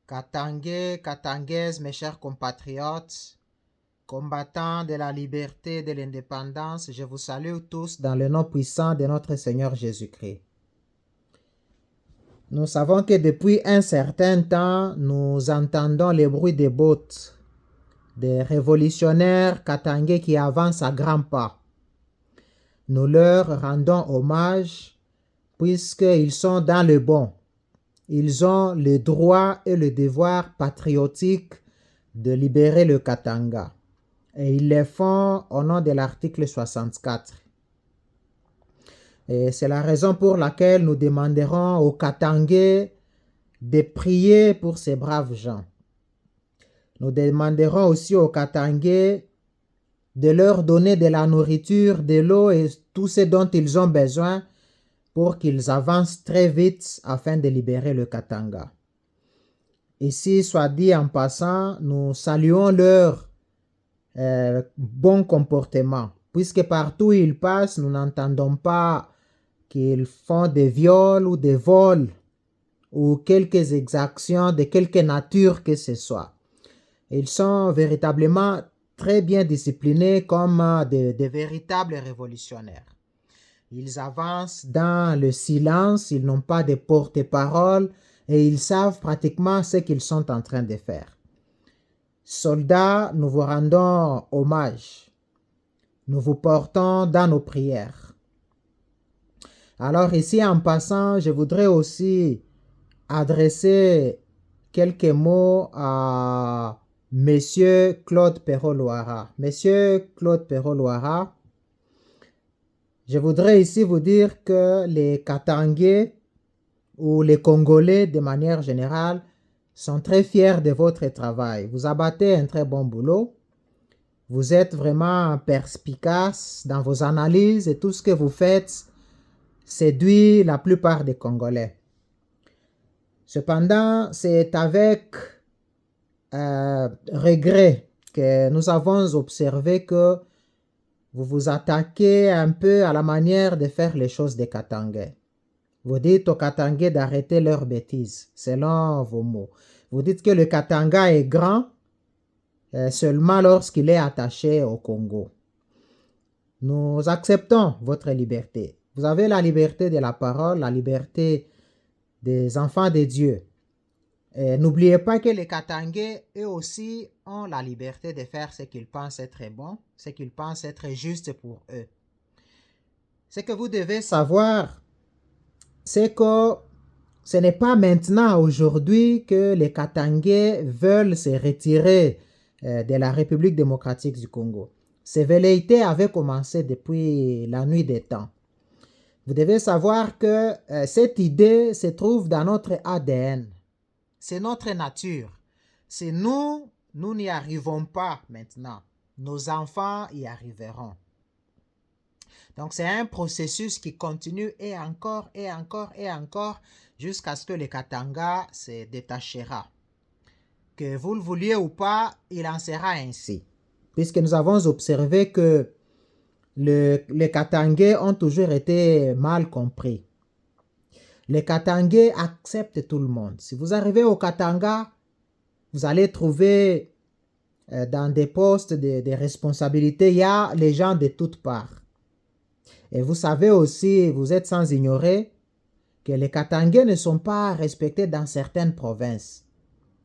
Katangais, Katangaises, mes chers compatriotes, combattants de la liberté et de l'indépendance, je vous salue tous dans le nom puissant de notre Seigneur Jésus-Christ. Nous savons que depuis un certain temps, nous entendons les bruits des bottes, des révolutionnaires katangais qui avancent à grands pas. Nous leur rendons hommage puisqu'ils sont dans le bon. Ils ont le droit et le devoir patriotique de libérer le Katanga. Et ils le font au nom de l'article 64. Et c'est la raison pour laquelle nous demanderons aux Katangais de prier pour ces braves gens. Nous demanderons aussi aux Katangais de leur donner de la nourriture, de l'eau et tout ce dont ils ont besoin pour qu'ils avancent très vite afin de libérer le Katanga. Ici, soit dit en passant, nous saluons leur bon comportement, puisque partout où ils passent, nous n'entendons pas qu'ils font des viols ou des vols ou quelques exactions de quelque nature que ce soit. Ils sont véritablement très bien disciplinés comme de véritables révolutionnaires. Ils avancent dans le silence, ils n'ont pas de porte-parole et ils savent pratiquement ce qu'ils sont en train de faire. Soldats, nous vous rendons hommage. Nous vous portons dans nos prières. Alors ici, en passant, je voudrais aussi adresser quelques mots à Monsieur Claude Perrault-Loara. Monsieur Claude Perrault-Loara, je voudrais ici vous dire que les Katangais ou les Congolais de manière générale sont très fiers de votre travail. Vous abattez un très bon boulot. Vous êtes vraiment perspicace dans vos analyses et tout ce que vous faites séduit la plupart des Congolais. Cependant, c'est avec regret que nous avons observé que vous vous attaquez un peu à la manière de faire les choses des Katangais. Vous dites aux Katangais d'arrêter leurs bêtises, selon vos mots. Vous dites que le Katanga est grand seulement lorsqu'il est attaché au Congo. Nous acceptons votre liberté. Vous avez la liberté de la parole, la liberté des enfants de Dieu. N'oubliez pas que les Katangais, eux aussi, ont la liberté de faire ce qu'ils pensent être bon, ce qu'ils pensent être juste pour eux. Ce que vous devez savoir, c'est que ce n'est pas maintenant, aujourd'hui, que les Katangais veulent se retirer de la République démocratique du Congo. Ces velléités avaient commencé depuis la nuit des temps. Vous devez savoir que cette idée se trouve dans notre ADN. C'est notre nature. C'est nous n'y arrivons pas maintenant. Nos enfants y arriveront. Donc c'est un processus qui continue et encore et encore et encore jusqu'à ce que le Katanga se détachera. Que vous le vouliez ou pas, il en sera ainsi. Puisque nous avons observé que les Katangais ont toujours été mal compris. Les Katangais acceptent tout le monde. Si vous arrivez au Katanga, vous allez trouver dans des postes de responsabilité, il y a les gens de toutes parts. Et vous savez aussi, vous êtes sans ignorer, que les Katangais ne sont pas respectés dans certaines provinces.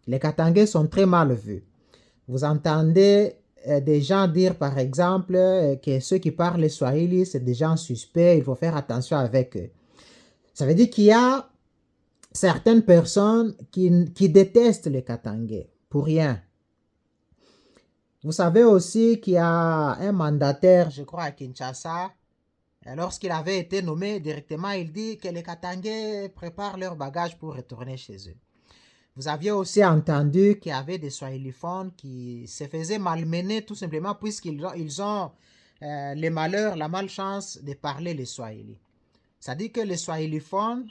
Les Katangais sont très mal vus. Vous entendez des gens dire par exemple que ceux qui parlent le Swahili, c'est des gens suspects, il faut faire attention avec eux. Ça veut dire qu'il y a certaines personnes qui détestent les Katangais pour rien. Vous savez aussi qu'il y a un mandataire, je crois à Kinshasa, lorsqu'il avait été nommé directement, il dit que les Katangais préparent leurs bagages pour retourner chez eux. Vous aviez aussi entendu qu'il y avait des Swahiliphones qui se faisaient malmener tout simplement puisqu'ils ont les malheurs, la malchance de parler le Swahili. Ça dit que les Swahiliphones,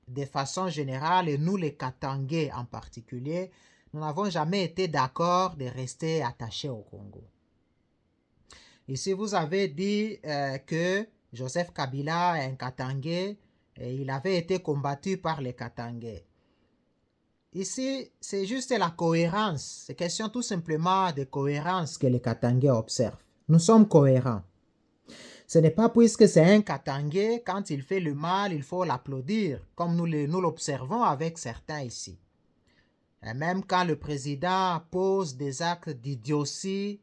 de façon générale, et nous les Katangais en particulier, nous n'avons jamais été d'accord de rester attachés au Congo. Ici, vous avez dit que Joseph Kabila est un Katangais et il avait été combattu par les Katangais. Ici, c'est juste la cohérence. C'est question tout simplement de cohérence que les Katangais observent. Nous sommes cohérents. Ce n'est pas puisque c'est un Katangais, quand il fait le mal, il faut l'applaudir, comme nous l'observons avec certains ici. Et même quand le président pose des actes d'idiotie,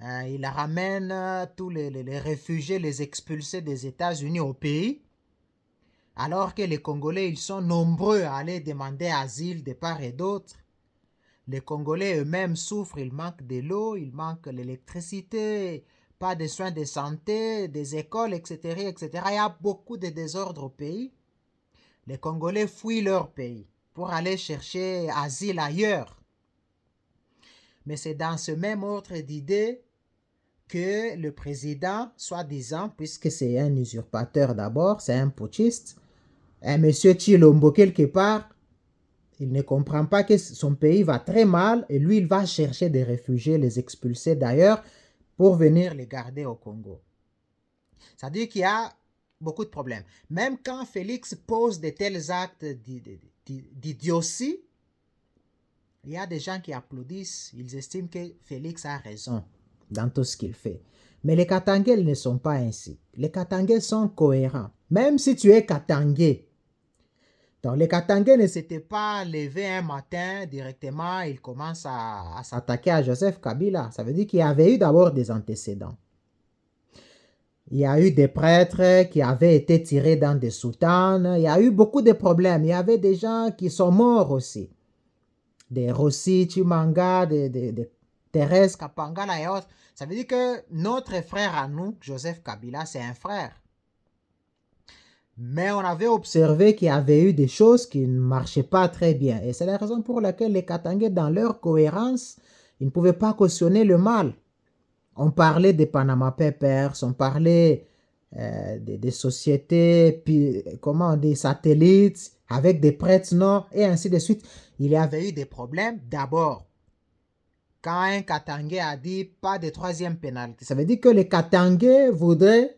il ramène tous les réfugiés, les expulsés des États-Unis au pays, alors que les Congolais, ils sont nombreux à aller demander asile de part et d'autre. Les Congolais eux-mêmes souffrent, il manque de l'eau, il manque l'électricité, pas de soins de santé, des écoles, etc., etc. Il y a beaucoup de désordre au pays. Les Congolais fuient leur pays pour aller chercher asile ailleurs. Mais c'est dans ce même ordre d'idées que le président, soi-disant, puisque c'est un usurpateur d'abord, c'est un putschiste, un monsieur Tshilombo quelque part, il ne comprend pas que son pays va très mal et lui, il va chercher des réfugiés, les expulser d'ailleurs, pour venir les garder au Congo. C'est-à-dire qu'il y a beaucoup de problèmes. Même quand Félix pose de tels actes d'idiotie, il y a des gens qui applaudissent, ils estiment que Félix a raison dans tout ce qu'il fait. Mais les Katangais ne sont pas ainsi. Les Katangais sont cohérents. Même si tu es Katangais, donc les Katangais ne s'étaient pas levés un matin directement, ils commencent à s'attaquer à Joseph Kabila. Ça veut dire qu'il y avait eu d'abord des antécédents. Il y a eu des prêtres qui avaient été tirés dans des soutanes. Il y a eu beaucoup de problèmes. Il y avait des gens qui sont morts aussi. Des Rossi, Chimanga, des Thérèse Kapangala et autres. Ça veut dire que notre frère à nous, Joseph Kabila, c'est un frère. Mais on avait observé qu'il y avait eu des choses qui ne marchaient pas très bien. Et c'est la raison pour laquelle les Katangais, dans leur cohérence, ils ne pouvaient pas cautionner le mal. On parlait des Panama Papers, on parlait des sociétés, puis, des satellites, avec des prêtres nord, et ainsi de suite. Il y avait eu des problèmes. D'abord, quand un Katangais a dit pas de troisième pénalité, ça veut dire que les Katangais voudraient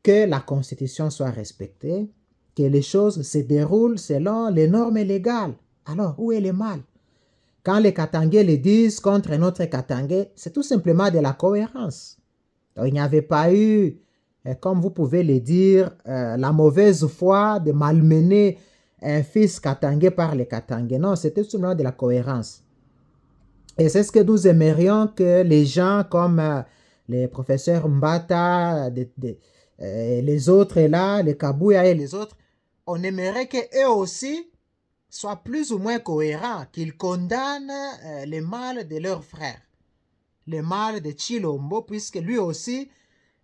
que la Constitution soit respectée, que les choses se déroulent selon les normes légales. Alors, où est le mal? Quand les Katangais le disent contre un autre Katangais, c'est tout simplement de la cohérence. Donc, il n'y avait pas eu, comme vous pouvez le dire, la mauvaise foi de malmener un fils Katangais par les Katangais. Non, c'était tout simplement de la cohérence. Et c'est ce que nous aimerions que les gens comme les professeurs Mbata, les autres là, les Kabouya et les autres, on aimerait qu'eux aussi soient plus ou moins cohérents, qu'ils condamnent le mal de leurs frères, le mal de Tshilombo, puisque lui aussi,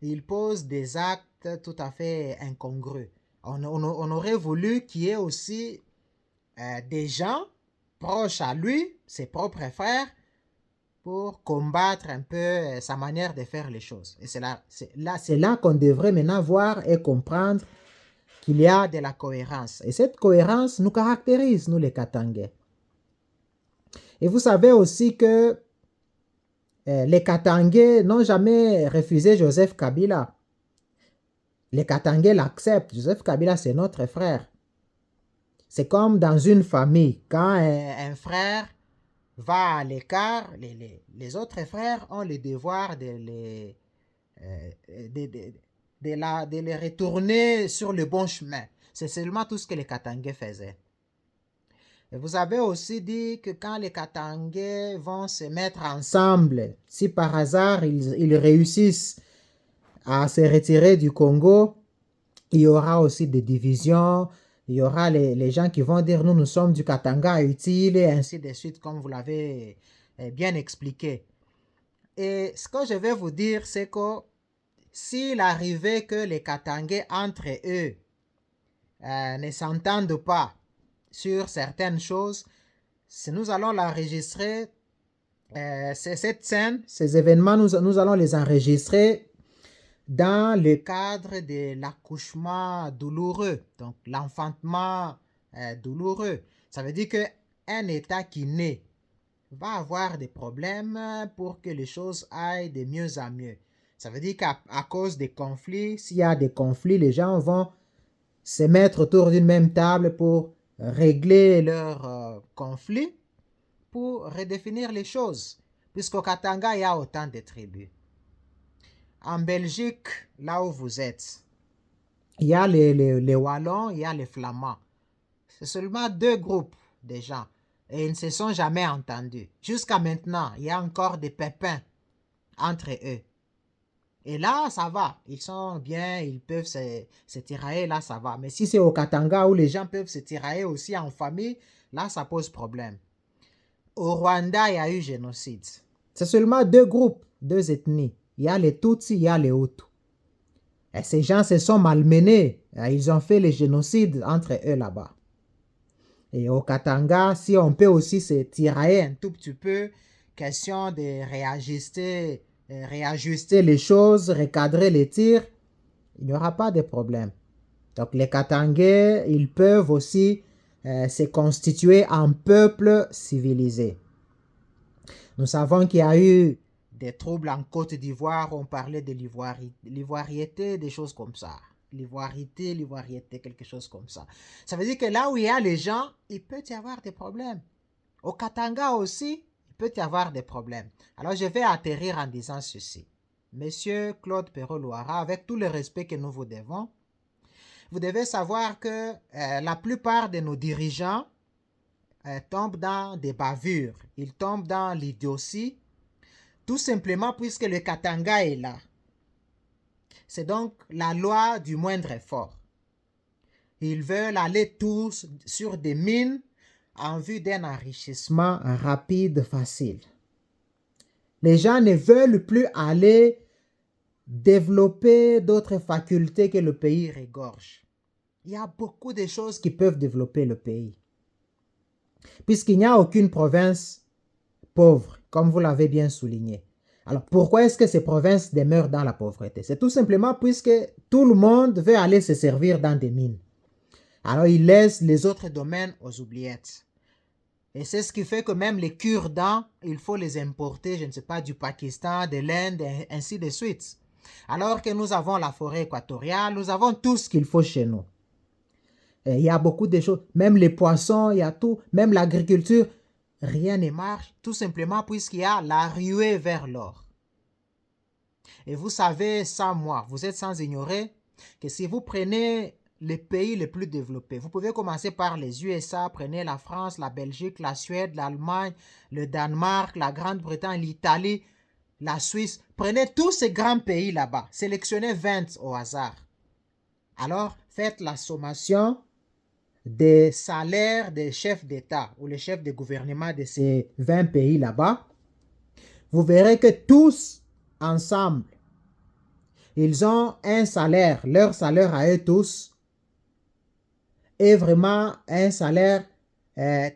il pose des actes tout à fait incongrus. On aurait voulu qu'il y ait aussi des gens proches à lui, ses propres frères, pour combattre un peu sa manière de faire les choses. Et c'est là qu'on devrait maintenant voir et comprendre qu'il y a de la cohérence. Et cette cohérence nous caractérise, nous les Katangais. Et vous savez aussi que les Katangais n'ont jamais refusé Joseph Kabila. Les Katangais l'acceptent. Joseph Kabila, c'est notre frère. C'est comme dans une famille. Quand un frère va à l'écart, les autres frères ont le devoir de les retourner sur le bon chemin. C'est seulement tout ce que les Katangais faisaient. Et vous avez aussi dit que quand les Katangais vont se mettre ensemble, si par hasard ils réussissent à se retirer du Congo, il y aura aussi des divisions, il y aura les gens qui vont dire nous sommes du Katanga utile et ainsi de suite, comme vous l'avez bien expliqué. Et ce que je vais vous dire, c'est que s'il arrivait que les Katangais entre eux ne s'entendent pas sur certaines choses, si nous allons l'enregistrer, cette scène, ces événements, nous allons les enregistrer dans le cadre de l'accouchement douloureux, donc l'enfantement douloureux. Ça veut dire qu'un État qui naît va avoir des problèmes pour que les choses aillent de mieux en mieux. Ça veut dire qu'à cause des conflits, s'il y a des conflits, les gens vont se mettre autour d'une même table pour régler leur conflit pour redéfinir les choses. Puisqu'au Katanga, il y a autant de tribus. En Belgique, là où vous êtes, il y a les Wallons, il y a les Flamands. C'est seulement deux groupes de gens. Et ils ne se sont jamais entendus. Jusqu'à maintenant, il y a encore des pépins entre eux. Et là, ça va. Ils sont bien, ils peuvent se tirailler, là, ça va. Mais si c'est au Katanga où les gens peuvent se tirailler aussi en famille, là, ça pose problème. Au Rwanda, il y a eu génocide. C'est seulement deux groupes, deux ethnies. Il y a les Tutsis, il y a les Hutus. Et ces gens se sont malmenés. Ils ont fait le génocide entre eux là-bas. Et au Katanga, si on peut aussi se tirailler un tout petit peu, question de réajuster les choses, recadrer les tirs, il n'y aura pas de problème. Donc les Katangais, ils peuvent aussi se constituer en peuple civilisé. Nous savons qu'il y a eu des troubles en Côte d'Ivoire, on parlait de l'ivoiriété, des choses comme ça. L'ivoiriété, quelque chose comme ça. Ça veut dire que là où il y a les gens, il peut y avoir des problèmes. Au Katanga aussi, il peut y avoir des problèmes. Alors je vais atterrir en disant ceci. Monsieur Claude Perrault-Louara, avec tout le respect que nous vous devons, vous devez savoir que la plupart de nos dirigeants tombent dans des bavures, ils tombent dans l'idiotie, tout simplement puisque le Katanga est là. C'est donc la loi du moindre effort. Ils veulent aller tous sur des mines en vue d'un enrichissement rapide, facile. Les gens ne veulent plus aller développer d'autres facultés que le pays regorge. Il y a beaucoup de choses qui peuvent développer le pays. Puisqu'il n'y a aucune province pauvre, comme vous l'avez bien souligné. Alors, pourquoi est-ce que ces provinces demeurent dans la pauvreté? C'est tout simplement puisque tout le monde veut aller se servir dans des mines. Alors, ils laissent les autres domaines aux oubliettes. Et c'est ce qui fait que même les cure-dents, il faut les importer, je ne sais pas, du Pakistan, de l'Inde, ainsi de suite. Alors que nous avons la forêt équatoriale, nous avons tout ce qu'il faut chez nous. Et il y a beaucoup de choses, même les poissons, il y a tout, même l'agriculture. Rien ne marche, tout simplement puisqu'il y a la ruée vers l'or. Et vous savez, sans moi, vous êtes sans ignorer que si vous prenez les pays les plus développés, vous pouvez commencer par les USA, prenez la France, la Belgique, la Suède, l'Allemagne, le Danemark, la Grande-Bretagne, l'Italie, la Suisse. Prenez tous ces grands pays là-bas, sélectionnez 20 au hasard. Alors, faites la sommation des salaires des chefs d'État ou les chefs de gouvernement de ces 20 pays là-bas, vous verrez que tous ensemble, ils ont un salaire, leur salaire à eux tous est vraiment un salaire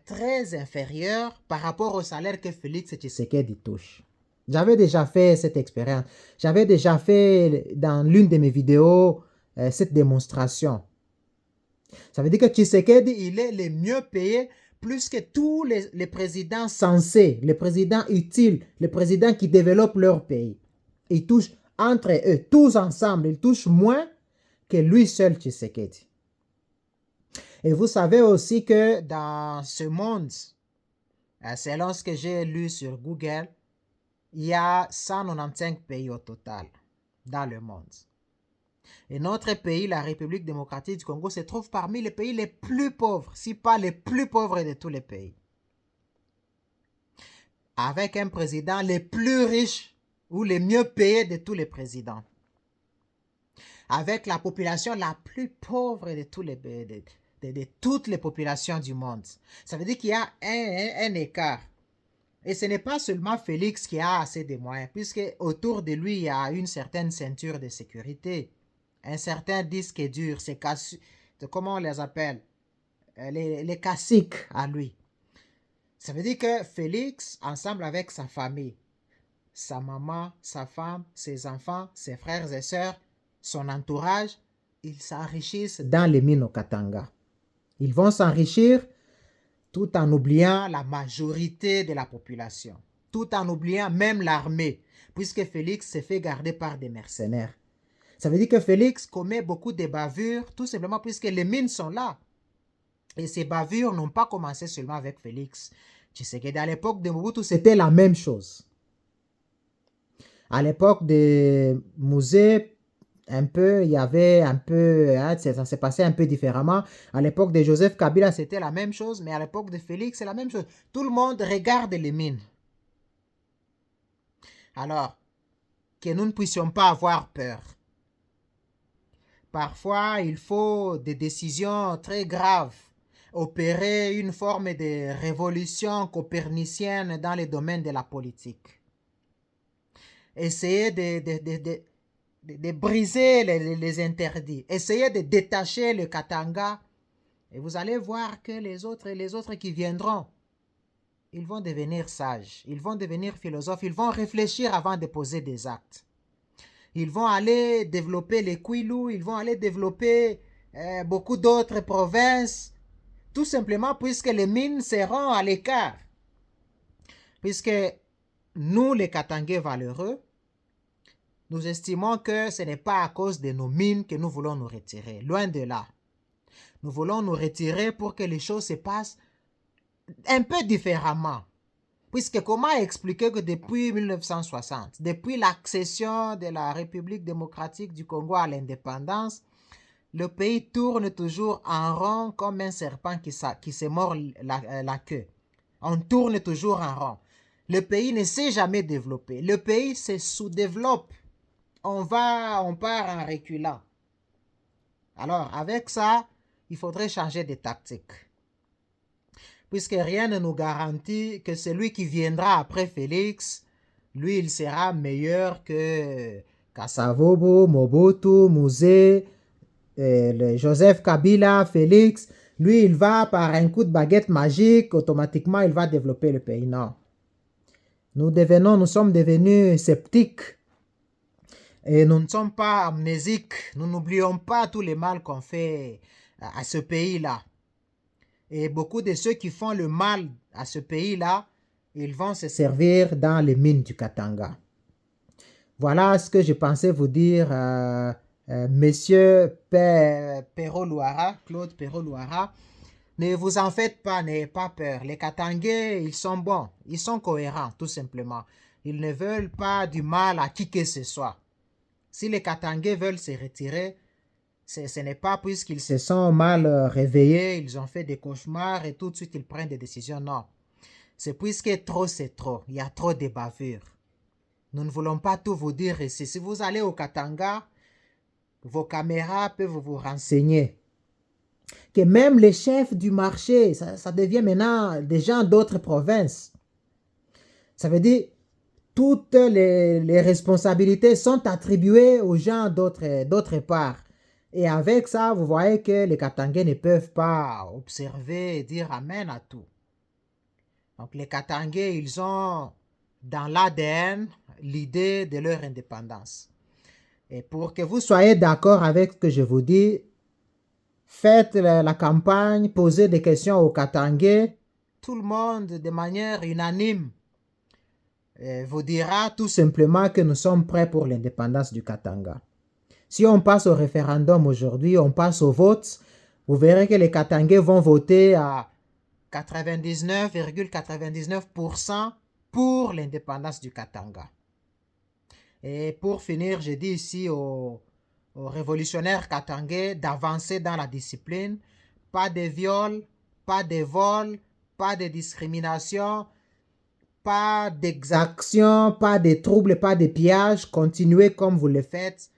très inférieur par rapport au salaire que Félix Tshisekedi touche. J'avais déjà fait cette expérience. J'avais déjà fait dans l'une de mes vidéos cette démonstration. Ça veut dire que Tshisekedi, il est le mieux payé plus que tous les présidents sensés, les présidents utiles, les présidents qui développent leur pays. Ils touchent entre eux, tous ensemble, ils touchent moins que lui seul, Tshisekedi. Et vous savez aussi que dans ce monde, selon ce que j'ai lu sur Google, il y a 195 pays au total dans le monde. Et notre pays, la République démocratique du Congo, se trouve parmi les pays les plus pauvres, si pas les plus pauvres de tous les pays. Avec un président le plus riche ou le mieux payé de tous les présidents. Avec la population la plus pauvre de tous les pays, de toutes les populations du monde. Ça veut dire qu'il y a un écart. Et ce n'est pas seulement Félix qui a assez de moyens, puisque autour de lui, il y a une certaine ceinture de sécurité. Un certain disque dur, c'est comment on les appelle? Les caciques à lui. Ça veut dire que Félix, ensemble avec sa famille, sa maman, sa femme, ses enfants, ses frères et sœurs, son entourage, ils s'enrichissent dans les mines au Katanga. Ils vont s'enrichir tout en oubliant la majorité de la population, tout en oubliant même l'armée, puisque Félix s'est fait garder par des mercenaires. Ça veut dire que Félix commet beaucoup de bavures, tout simplement puisque les mines sont là. Et ces bavures n'ont pas commencé seulement avec Félix Tshisekedi. À l'époque de Mobutu, c'était la même chose. À l'époque de Musée, un peu, il y avait un peu, hein, ça s'est passé un peu différemment. À l'époque de Joseph Kabila, c'était la même chose, mais à l'époque de Félix, c'est la même chose. Tout le monde regarde les mines. Alors, que nous ne puissions pas avoir peur. Parfois, il faut des décisions très graves, opérer une forme de révolution copernicienne dans les domaines de la politique. Essayer de briser les interdits, essayer de détacher le Katanga, et vous allez voir que les autres qui viendront, ils vont devenir sages, ils vont devenir philosophes, ils vont réfléchir avant de poser des actes. Ils vont aller développer les Kwilu, ils vont aller développer beaucoup d'autres provinces, tout simplement puisque les mines seront à l'écart. Puisque nous, les Katangais valeureux, nous estimons que ce n'est pas à cause de nos mines que nous voulons nous retirer. Loin de là. Nous voulons nous retirer pour que les choses se passent un peu différemment. Puisque comment expliquer que depuis 1960, depuis l'accession de la République démocratique du Congo à l'indépendance, le pays tourne toujours en rond comme un serpent qui se mord la queue. On tourne toujours en rond. Le pays ne s'est jamais développé. Le pays se sous-développe. On part en reculant. Alors, avec ça, il faudrait changer de tactique. Puisque rien ne nous garantit que celui qui viendra après Félix, lui, il sera meilleur que Kasavubu, Mobutu, Musée, Joseph Kabila, Félix. Lui, il va par un coup de baguette magique, automatiquement, il va développer le pays. Non. Nous sommes devenus sceptiques. Et nous ne sommes pas amnésiques. Nous n'oublions pas tous les mal qu'on fait à ce pays-là. Et beaucoup de ceux qui font le mal à ce pays-là, ils vont se servir dans les mines du Katanga. Voilà ce que je pensais vous dire, Monsieur Perrault-Louara, Claude Perrault-Louara. Ne vous en faites pas, n'ayez pas peur. Les Katangais, ils sont bons, ils sont cohérents, tout simplement. Ils ne veulent pas du mal à qui que ce soit. Si les Katangais veulent se retirer, ce n'est pas puisqu'ils se sont mal réveillés, ils ont fait des cauchemars et tout de suite ils prennent des décisions. Non. C'est puisque trop c'est trop. Il y a trop de bavures. Nous ne voulons pas tout vous dire ici. Si vous allez au Katanga, vos caméras peuvent vous renseigner. Que même les chefs du marché, ça devient maintenant des gens d'autres provinces. Ça veut dire toutes les responsabilités sont attribuées aux gens d'autre part. Et avec ça, vous voyez que les Katangais ne peuvent pas observer et dire amen à tout. Donc les Katangais, ils ont dans l'ADN l'idée de leur indépendance. Et pour que vous soyez d'accord avec ce que je vous dis, faites la campagne, posez des questions aux Katangais. Tout le monde, de manière unanime, vous dira tout simplement que nous sommes prêts pour l'indépendance du Katanga. Si on passe au référendum aujourd'hui, on passe au vote, vous verrez que les Katangais vont voter à 99,99% pour l'indépendance du Katanga. Et pour finir, je dis ici aux révolutionnaires katangais d'avancer dans la discipline. Pas de viol, pas de vol, pas de discrimination, pas d'exaction, pas de troubles, pas de pillages. Continuez comme vous le faites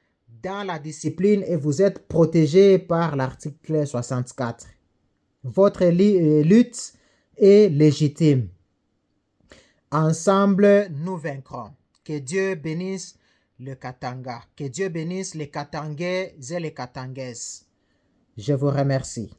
dans la discipline et vous êtes protégé par l'article 64. Votre lutte est légitime. Ensemble, nous vaincrons. Que Dieu bénisse le Katanga. Que Dieu bénisse les Katangais et les Katangaises. Je vous remercie.